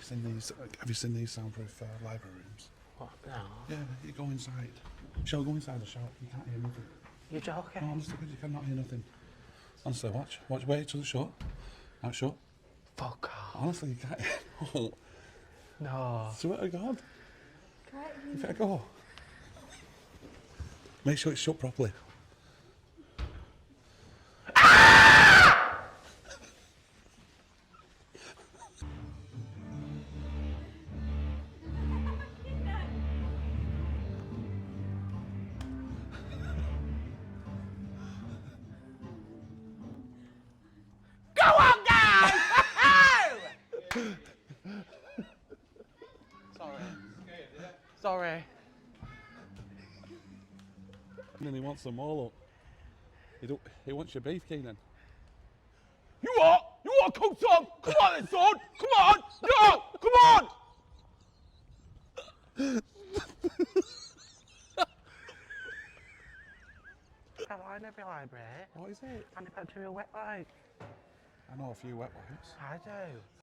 seen these? Have you seen these soundproof library rooms? What? No. Yeah, you go inside. Shall we go inside the shop? You can't hear nothing. You're joking? No, honestly, because you cannot hear nothing. Honestly, watch. Wait till it's shut. Now it's shut. Fuck off. Honestly, you can't hear. Oh, No. swear to God. You better go. Make sure it's shut properly. Go on, guys! Sorry. Sorry. And then he wants them all up. He wants your beef, Keenan. You what? You want to cook some? Come on then, son. Come on. No, come on. I like every library. What is it? And they put to a wet like. I know a few wet wipes. I do.